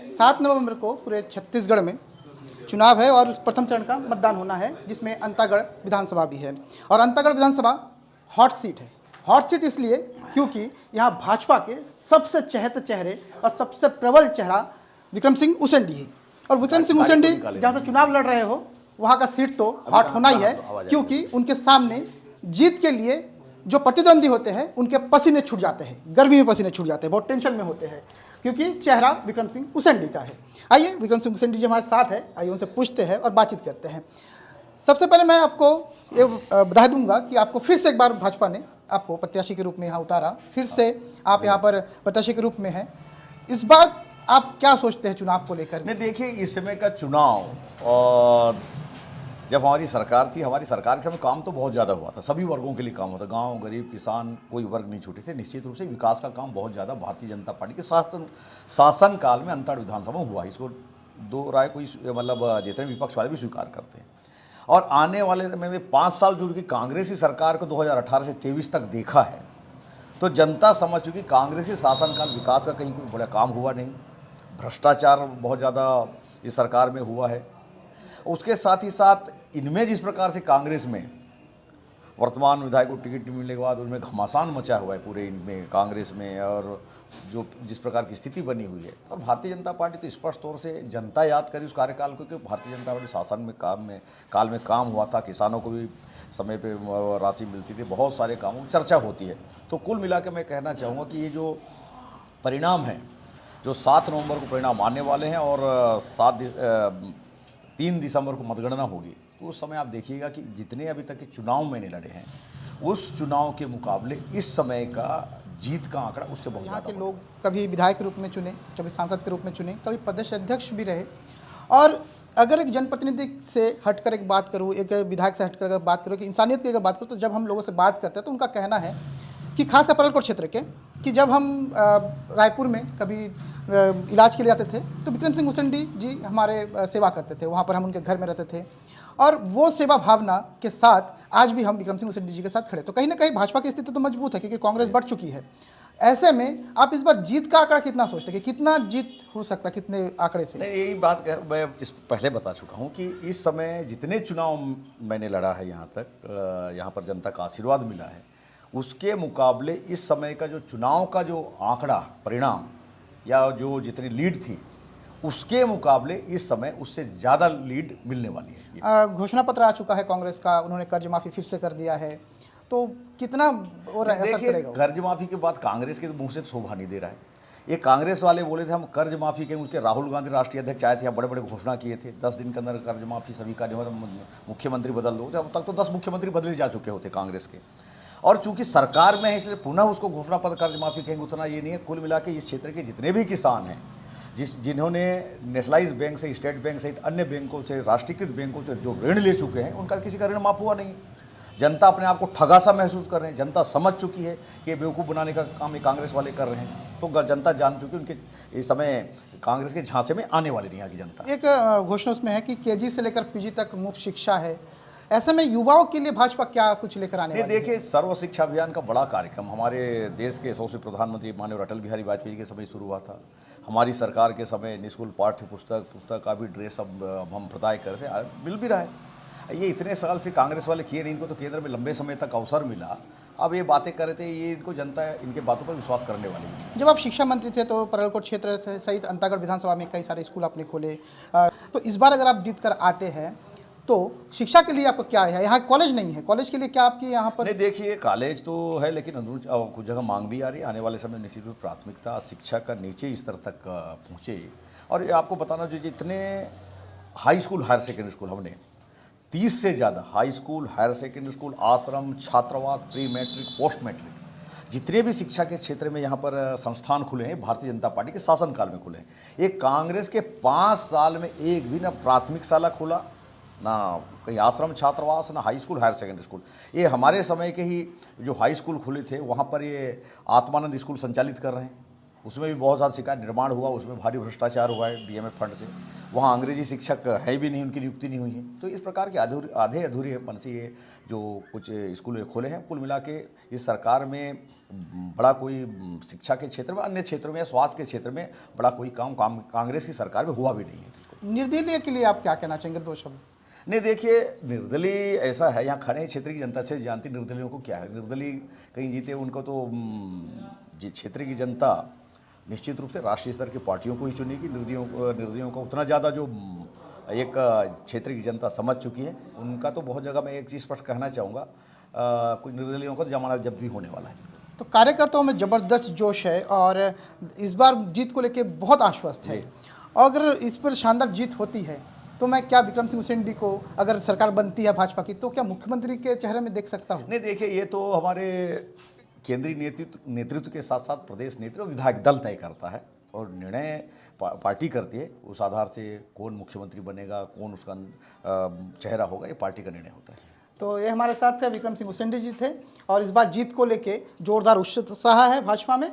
7 नवंबर को पूरे छत्तीसगढ़ में चुनाव है और उस प्रथम चरण का मतदान होना है, जिसमें अंतागढ़ विधानसभा भी है। और अंतागढ़ विधानसभा हॉट सीट है। हॉट सीट इसलिए क्योंकि यहाँ भाजपा के सबसे चहेते चेहरे और सबसे प्रबल चेहरा विक्रम सिंह उसेंडी है। और विक्रम सिंह उसेंडी जहाँ से चुनाव लड़ रहे हो वहाँ का सीट तो हॉट होना ही है, क्योंकि उनके सामने जीत के लिए जो प्रतिद्वंदी होते हैं उनके पसीने छूट जाते हैं, गर्मी में पसीने छूट जाते हैं, बहुत टेंशन में होते हैं, क्योंकि चेहरा विक्रम सिंह उसेंडी का है। आइए विक्रम सिंह उसेंडी जी हमारे साथ है, आइए उनसे पूछते हैं और बातचीत करते हैं। सबसे पहले मैं आपको ये बधाई दूंगा कि आपको फिर से एक बार भाजपा ने आपको प्रत्याशी के रूप में यहाँ उतारा, फिर से आप यहाँ पर प्रत्याशी के रूप में हैं। इस बार आप क्या सोचते हैं चुनाव को लेकर? नहीं, देखिए इस समय का चुनाव और जब हमारी सरकार थी, हमारी सरकार के समय काम तो बहुत ज़्यादा हुआ था, सभी वर्गों के लिए काम होता, गांव, गरीब, किसान, कोई वर्ग नहीं छूटे थे। निश्चित रूप से विकास का काम बहुत ज़्यादा भारतीय जनता पार्टी के शासन काल में अंतरिम विधानसभा हुआ। इसको दो राय कोई मतलब जितने विपक्ष वाले भी स्वीकार करते हैं। और आने वाले में 5 साल जो कि कांग्रेस की सरकार को 2018 से 23 तक देखा है, तो जनता समझ चुकी कांग्रेस के शासनकाल विकास का कहीं कोई बड़ा काम हुआ नहीं, भ्रष्टाचार बहुत ज़्यादा इस सरकार में हुआ है। उसके साथ ही साथ इनमें जिस प्रकार से कांग्रेस में वर्तमान विधायक को टिकट मिलने के बाद उनमें घमासान मचा हुआ है पूरे इनमें कांग्रेस में, और जो जिस प्रकार की स्थिति बनी हुई है, और भारतीय जनता पार्टी तो स्पष्ट तौर से जनता याद करी उस कार्यकाल को कि भारतीय जनता पार्टी शासन में काल में काम हुआ था, किसानों को भी समय पे राशि मिलती थी, बहुत सारे कामों की चर्चा होती है। तो कुल मिला के मैं कहना चाहूँगा कि ये जो परिणाम है, जो 7 नवंबर को परिणाम आने वाले हैं और 3 दिसंबर को मतगणना होगी, तो उस समय आप देखिएगा कि जितने अभी तक के चुनाव मैंने लड़े हैं, उस चुनाव के मुकाबले इस समय का जीत का आंकड़ा उससे बहुत यहाँ ज़्यादा के लोग कभी विधायक के रूप में चुने, कभी सांसद के रूप में चुने, कभी प्रदेश अध्यक्ष भी रहे। और अगर एक जनप्रतिनिधि से हटकर एक बात करूँ, एक विधायक से हटकर अगर बात करूँ कि इंसानियत की अगर बात करूँ, तो जब हम लोगों से बात करते हैं तो उनका कहना है कि खासकर परलकोट क्षेत्र के, कि जब हम रायपुर में कभी इलाज के लिए आते थे तो विक्रम सिंह उसेंडी जी हमारे सेवा करते थे, वहाँ पर हम उनके घर में रहते थे, और वो सेवा भावना के साथ आज भी हम विक्रम सिंह उसेंडी जी के साथ खड़े। तो कहीं ना कहीं भाजपा की स्थिति तो मजबूत है, क्योंकि कांग्रेस बढ़ चुकी है। ऐसे में आप इस बार जीत का आंकड़ा कितना सोचते हैं कि कितना जीत हो सकता है, कितने आंकड़े से? नहीं, यही बात मैं इस पहले बता चुका हूँ कि इस समय जितने चुनाव मैंने लड़ा है यहाँ तक, यहाँ पर जनता का आशीर्वाद मिला है, उसके मुकाबले इस समय का जो चुनाव का जो आंकड़ा परिणाम या जो जितनी लीड थी, उसके मुकाबले इस समय उससे ज़्यादा लीड मिलने वाली है। घोषणा पत्र आ चुका है कांग्रेस का, उन्होंने कर्ज माफ़ी फिर से कर दिया है, तो कितना और असर पड़ेगा? कर्ज माफ़ी के बाद कांग्रेस के मुंह से शोभा नहीं दे रहा है। ये कांग्रेस वाले बोले थे हम कर्ज माफ़ी के, उसके राहुल गांधी राष्ट्रीय अध्यक्ष आए थे, बड़े बड़े घोषणा किए थे 10 दिन के अंदर कर्ज माफ़ी सभी का नहीं होता, मुख्यमंत्री बदल दो। अब तक तो 10 मुख्यमंत्री बदले जा चुके होते कांग्रेस के, और चूंकि सरकार में है इसलिए पुनः उसको घोषणा पत्र कर्ज माफ़ी कहेंगे उतना ये नहीं है। कुल मिला के इस क्षेत्र के जितने भी किसान हैं, जिन्होंने नेशनलाइज बैंक से, स्टेट बैंक सहित अन्य बैंकों से, राष्ट्रीयकृत बैंकों से जो ऋण ले चुके हैं, उनका किसी का ऋण माफ़ हुआ नहीं। जनता अपने आप को ठगा सा महसूस कर रहे हैं। जनता समझ चुकी है कि बेवकूफ़ बनाने का काम ये कांग्रेस वाले कर रहे हैं। तो जनता जान चुकी है उनके इस समय कांग्रेस के झांसे में आने वाली नहीं यहाँ की जनता। एक घोषणा उसमें है कि केजी से लेकर पीजी तक मुफ्त शिक्षा है। ऐसे में युवाओं के लिए भाजपा क्या कुछ लेकर आने वाली है? देखिए, सर्व शिक्षा अभियान का बड़ा कार्यक्रम हमारे देश के यशस्वी प्रधानमंत्री माननीय अटल बिहारी वाजपेयी के समय शुरू हुआ था। हमारी सरकार के समय निःशुल्क पाठ्य पुस्तक का भी ड्रेस अब हम प्रदाय करते हैं, मिल भी रहा है। ये इतने साल से कांग्रेस वाले किए नहीं, इनको तो केंद्र में लंबे समय तक अवसर मिला, अब ये बातें कर रहे थे, ये इनको जनता इनके बातों पर विश्वास करने वाली है। जब आप शिक्षा मंत्री थे तो परलकोट क्षेत्र सहित अंतागढ़ विधानसभा में कई सारे स्कूल आपने खोले, तो इस बार अगर आप जीत कर आते हैं तो शिक्षा के लिए आपको क्या है? यहाँ कॉलेज नहीं है, कॉलेज के लिए क्या आपकी यहाँ पर? नहीं, देखिए कॉलेज तो है, लेकिन कुछ जगह मांग भी आ रही है। आने वाले समय निश्चित रूप से प्राथमिकता शिक्षा का नीचे स्तर तक पहुँचे। और ये आपको बताना जो जितने high school higher secondary school, हमने 30 से ज़्यादा high school, higher secondary school, आश्रम, छात्रावास, प्री मैट्रिक, पोस्ट मैट्रिक, जितने भी शिक्षा के क्षेत्र में यहाँ पर संस्थान खुले हैं, भारतीय जनता पार्टी के शासनकाल में खुले हैं। एक कांग्रेस के 5 साल में एक भी ना प्राथमिक शाला खुला, ना कहीं आश्रम छात्रावास, ना high school higher secondary school. ये हमारे समय के ही जो हाई स्कूल खुले थे वहाँ पर ये आत्मानंद स्कूल संचालित कर रहे हैं, उसमें भी बहुत ज़्यादा शिकायत, निर्माण हुआ, उसमें भारी भ्रष्टाचार हुआ है डीएमएफ फंड से। वहाँ अंग्रेजी शिक्षक है भी नहीं, उनकी नियुक्ति नहीं हुई है। तो इस प्रकार के आधे अधूरे मन से ये जो कुछ स्कूल खोले हैं, कुल मिला के इस सरकार में बड़ा कोई शिक्षा के क्षेत्र में, अन्य क्षेत्रों में या स्वास्थ्य के क्षेत्र में बड़ा कोई काम कांग्रेस की सरकार में हुआ भी नहीं है। निर्दलीय के लिए आप क्या कहना चाहेंगे, 2 शब्द? नहीं, देखिए, निर्दलीय ऐसा है, यहाँ खड़े क्षेत्र की जनता से जानती निर्दलियों को क्या है। निर्दलीय कहीं जीते, उनको तो क्षेत्र की जनता निश्चित रूप से राष्ट्रीय स्तर की पार्टियों को ही चुनेगी। निर्दलियों को उतना ज़्यादा जो एक क्षेत्र की जनता समझ चुकी है, उनका तो बहुत जगह मैं एक चीज़ स्पष्ट कहना चाहूँगा, कुछ निर्दलियों का जमाना जब भी होने वाला है। तो कार्यकर्ताओं में ज़बरदस्त जोश है और इस बार जीत को लेकर बहुत आश्वस्त है। अगर इस पर शानदार जीत होती है तो मैं क्या विक्रम सिंह उसेंडी को, अगर सरकार बनती है भाजपा की, तो क्या मुख्यमंत्री के चेहरे में देख सकता हूँ? नहीं, देखिए, ये तो हमारे केंद्रीय नेतृत्व के साथ साथ प्रदेश नेतृत्व और विधायक दल तय करता है और निर्णय पार्टी करती है। उस आधार से कौन मुख्यमंत्री बनेगा, कौन उसका चेहरा होगा, ये पार्टी का निर्णय होता है। तो ये हमारे साथ थे विक्रम सिंह उसेंडी जी थे और इस बार जीत को लेके जोरदार उत्साह है भाजपा में।